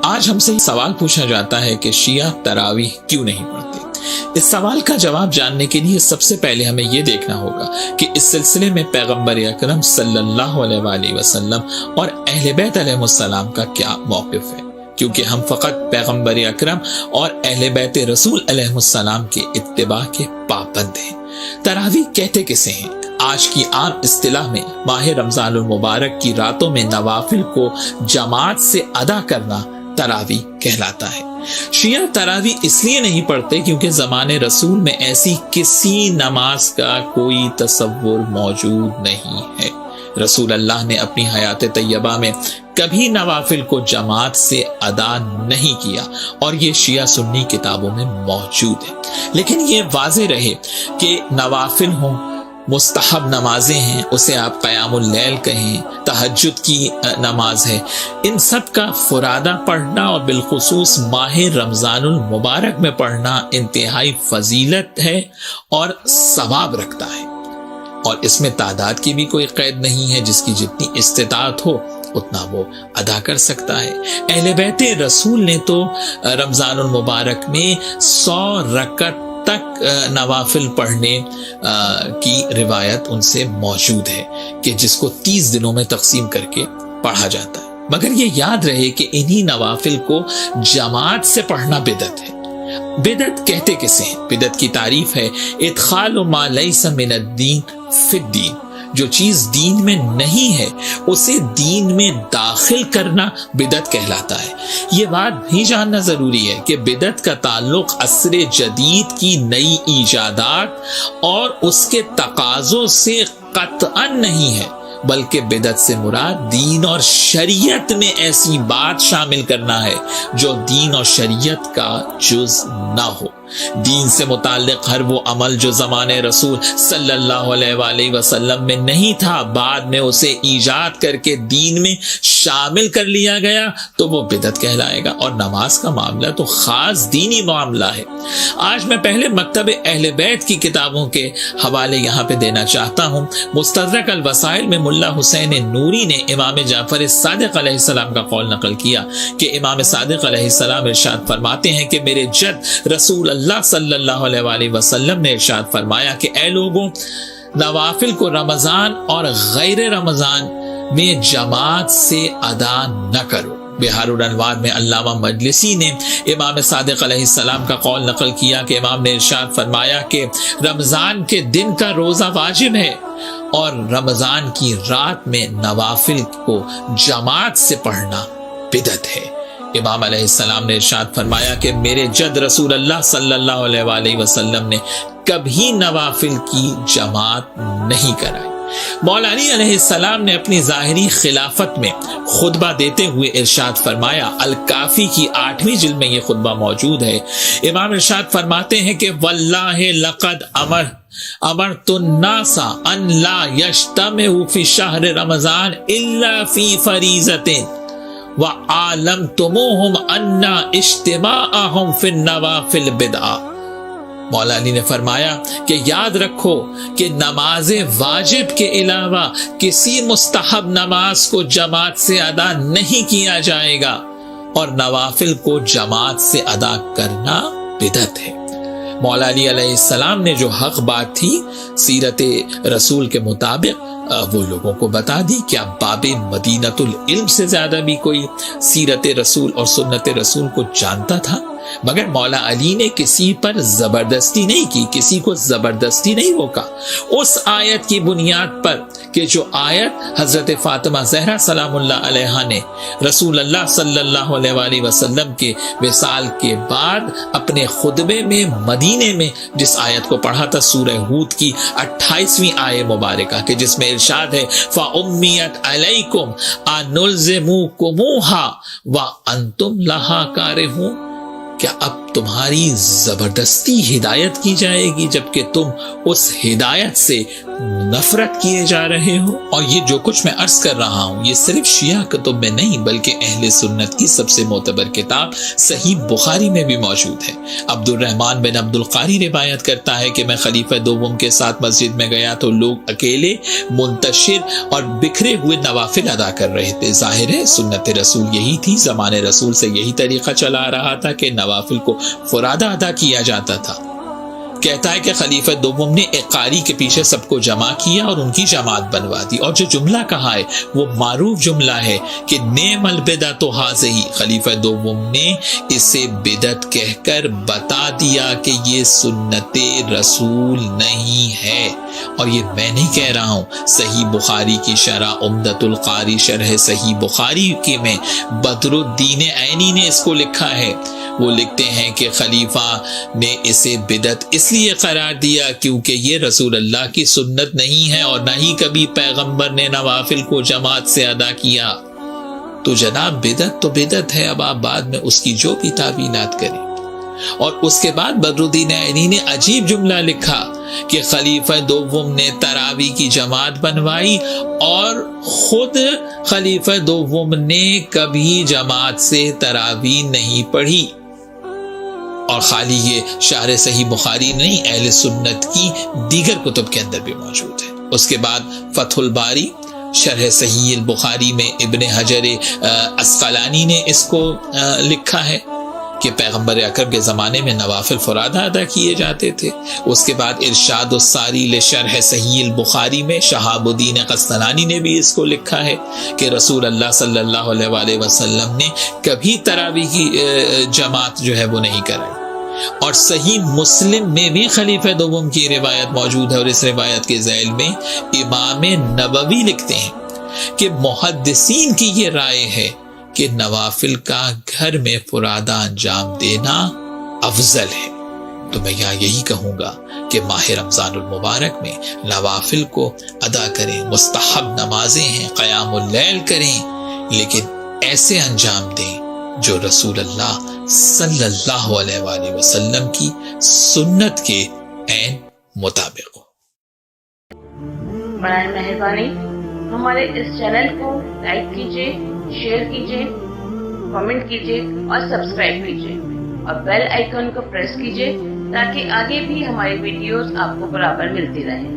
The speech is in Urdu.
آج ہم سے سوال پوچھا جاتا ہے کہ شیعہ تراویح کیوں نہیں پڑھتے؟ اس سوال کا جواب جاننے کے لیے سب سے پہلے ہمیں یہ دیکھنا ہوگا کہ اس سلسلے میں پیغمبر اکرم صلی اللہ علیہ وآلہ وسلم اور اہل بیت علیہ السلام کا کیا موقف ہے، کیونکہ ہم فقط پیغمبر اکرم اور اہل بیت رسول علیہ السلام کے اتباع کے پابند ہیں۔ تراویح کہتے کسے ہیں؟ آج کی عام اصطلاح میں ماہ رمضان المبارک کی راتوں میں نوافل کو جماعت سے ادا کرنا تراویح کہلاتا ہے۔ شیعہ تراویح اس لیے نہیں پڑھتے کیونکہ زمانے رسول میں ایسی کسی نماز کا کوئی تصور موجود نہیں ہے۔ رسول اللہ نے اپنی حیات طیبہ میں کبھی نوافل کو جماعت سے ادا نہیں کیا، اور یہ شیعہ سنی کتابوں میں موجود ہے۔ لیکن یہ واضح رہے کہ نوافل ہوں، مستحب نمازیں ہیں، اسے آپ قیام اللیل کہیں، تہجد کی نماز ہے، ان سب کا فرادہ پڑھنا اور بالخصوص ماہ رمضان المبارک میں پڑھنا انتہائی فضیلت ہے اور ثواب رکھتا ہے، اور اس میں تعداد کی بھی کوئی قید نہیں ہے، جس کی جتنی استطاعت ہو اتنا وہ ادا کر سکتا ہے۔ اہل بیت رسول نے تو رمضان المبارک میں 100 رکعت تک نوافل پڑھنے کی روایت ان سے موجود ہے کہ جس کو 30 دنوں میں تقسیم کر کے پڑھا جاتا ہے۔ مگر یہ یاد رہے کہ انہی نوافل کو جماعت سے پڑھنا بدعت ہے۔ بدعت کہتے کسے ہیں؟ بدعت کی تعریف ہے ادخال ما لیس من الدین فی الدین، جو چیز دین میں نہیں ہے اسے دین میں داخل کرنا بدعت کہلاتا ہے۔ یہ بات بھی جاننا ضروری ہے کہ بدعت کا تعلق عصر جدید کی نئی ایجادات اور اس کے تقاضوں سے قطعا نہیں ہے، بلکہ بدعت سے مراد دین اور شریعت میں ایسی بات شامل کرنا ہے جو دین اور شریعت کا جز نہ ہو۔ دین سے متعلق ہر وہ عمل جو زمانے رسول صلی اللہ علیہ وآلہ وسلم میں نہیں تھا، بعد میں اسے ایجاد کر کے دین میں شامل کر لیا گیا تو وہ بدعت کہلائے گا، اور نماز کا معاملہ تو خاص دینی معاملہ ہے۔ آج میں پہلے مکتب اہل بیت کی کتابوں کے حوالے یہاں پہ دینا چاہتا ہوں۔ مستدرک الوسائل میں ملا حسین نوری نے امام جعفر صادق علیہ السلام کا قول نقل کیا کہ امام صادق علیہ السلام ارشاد فرماتے ہیں کہ میرے جد رسول اللہ صلی اللہ علیہ وآلہ وسلم نے ارشاد فرمایا کہ اے لوگوں، نوافل کو رمضان اور غیر رمضان میں جماعت سے ادا نہ کرو۔ بہار الانوار میں علامہ مجلسی نے امام صادق علیہ السلام کا قول نقل کیا کہ امام نے ارشاد فرمایا کہ رمضان کے دن کا روزہ واجب ہے اور رمضان کی رات میں نوافل کو جماعت سے پڑھنا بدعت ہے۔ امام علیہ السلام نے ارشاد فرمایا کہ میرے جد رسول اللہ صلی اللہ علیہ وآلہ وسلم نے کبھی نوافل کی جماعت نہیں کرائی۔ مولا علی علیہ السلام نے اپنی ظاہری خلافت میں خطبہ دیتے ہوئے ارشاد فرمایا، الکافی کی 8ویں جلد میں یہ خطبہ موجود ہے۔ امام ارشاد فرماتے ہیں کہ واللہ لقد امرت الناس ان لا یجتمعوا فی شہر رمضان الا فی فریضۃ وَعَالَمْتُمُوهُمْ أَنَّ اجْتِمَاعَهُمْ فِي النَّوَافِلِ بِدْعَةٌ۔ مولا علی نے فرمایا کہ یاد رکھو کہ نماز واجب کے علاوہ کسی مستحب نماز کو جماعت سے ادا نہیں کیا جائے گا، اور نوافل کو جماعت سے ادا کرنا بدعت ہے۔ مولا علی علیہ السلام نے جو حق بات تھی سیرت رسول کے مطابق وہ لوگوں کو بتا دی۔ کیا باب مدینۃ العلم سے زیادہ بھی کوئی سیرت رسول اور سنت رسول کو جانتا تھا؟ مگر مولا علی نے کسی پر زبردستی نہیں کی، کسی کو زبردستی نہیں روکا، اس آیت کی بنیاد پر کہ جو آیت حضرت فاطمہ زہرا سلام اللہ علیہا نے رسول اللہ صلی اللہ علیہ وآلہ وسلم کے وصال کے بعد اپنے خطبے میں مدینے میں جس آیت کو پڑھا تھا، سورہ ہود کی 28ویں آیت مبارکہ کہ جس میں ارشاد ہے فَأُمِّيَتْ عَلَيْكُمْ أَنُلْزِمُوكُمُوهَا وَأَنْتُمْ لَهَا كَارِهُونَ۔ کیا اب تمہاری زبردستی ہدایت کی جائے گی جبکہ تم اس ہدایت سے نفرت کیے جا رہے ہو؟ اور یہ جو کچھ میں عرض کر رہا ہوں یہ صرف شیعہ کتب میں نہیں بلکہ اہل سنت کی سب سے معتبر کتاب صحیح بخاری میں بھی موجود ہے۔ عبد الرحمن بن عبد القاری روایت کرتا ہے کہ میں خلیفہ دوم کے ساتھ مسجد میں گیا تو لوگ اکیلے منتشر اور بکھرے ہوئے نوافل ادا کر رہے تھے۔ ظاہر ہے سنت رسول یہی تھی، زمانے رسول سے یہی طریقہ چلا آ رہا تھا کہ نوافل کو فرادہ ادا کیا جاتا تھا۔ کہتا ہے کہ خلیفہ دوم نے ایک قاری کے پیچھے سب کو جمع کیا اور ان کی جماعت بنوا دی، اور جو جملہ کہا ہے وہ معروف جملہ ہے کہ نعم البدعۃ ھذہ۔ خلیفہ دوم نے اسے بدعت کہہ کر بتا دیا کہ یہ سنت رسول نہیں ہے، اور یہ میں نہیں کہہ رہا ہوں، صحیح بخاری کی شرح عمدۃ القاری شرح صحیح بخاری کے میں بدر الدین عینی نے اس کو لکھا ہے۔ وہ لکھتے ہیں کہ خلیفہ نے اسے بدعت اس لیے قرار دیا کیونکہ یہ رسول اللہ کی سنت نہیں ہے اور نہ ہی کبھی پیغمبر نے نوافل کو جماعت سے ادا کیا۔ تو جناب بدعت تو بدعت ہے، اب آپ بعد میں اس کی جو بھی تعویلات کریں۔ اور اس کے بعد بدر الدین عینی نے عجیب جملہ لکھا کہ خلیفہ دوم نے تراویح کی جماعت بنوائی اور خود خلیفہ دوم نے کبھی جماعت سے تراویح نہیں پڑھی۔ اور خالی یہ شرح صحیح بخاری نہیں، اہل سنت کی دیگر کتب کے اندر بھی موجود ہے۔ اس کے بعد فتح الباری شرح صحیح البخاری میں ابن حجر عسقلانی نے اس کو لکھا ہے کہ پیغمبر اکرم کے زمانے میں نوافل فرادہ ادا کیے جاتے تھے۔ اس کے بعد ارشاد الساری لشرح صحیح البخاری میں شہاب الدین قسطلانی نے بھی اس کو لکھا ہے کہ رسول اللہ صلی اللہ علیہ وآلہ وسلم نے کبھی تراویح کی جماعت جو ہے وہ نہیں کرائی۔ اور صحیح مسلم میں بھی خلیفہ دوم کی روایت موجود ہے، اور اس روایت کے ذیل میں امام نووی لکھتے ہیں کہ محدثین کی یہ رائے ہے کہ نوافل کا گھر میں فرادہ انجام دینا افضل ہے۔ تو میں یہی کہوں گا کہ ماہ رمضان المبارک میں نوافل کو ادا کریں، مستحب نمازیں ہیں، قیام اللیل کریں، لیکن ایسے انجام دیں جو رسول اللہ صلی اللہ علیہ وآلہ وسلم کی سنت کے عین مطابق ہو۔ برائے مہربانی ہمارے اس چینل کو لائک کیجیے، شیئر کیجیے، کمنٹ کیجیے اور سبسکرائب کیجیے، اور بیل آئیکن کو پریس کیجیے تاکہ آگے بھی ہماری ویڈیوز آپ کو برابر ملتی رہیں۔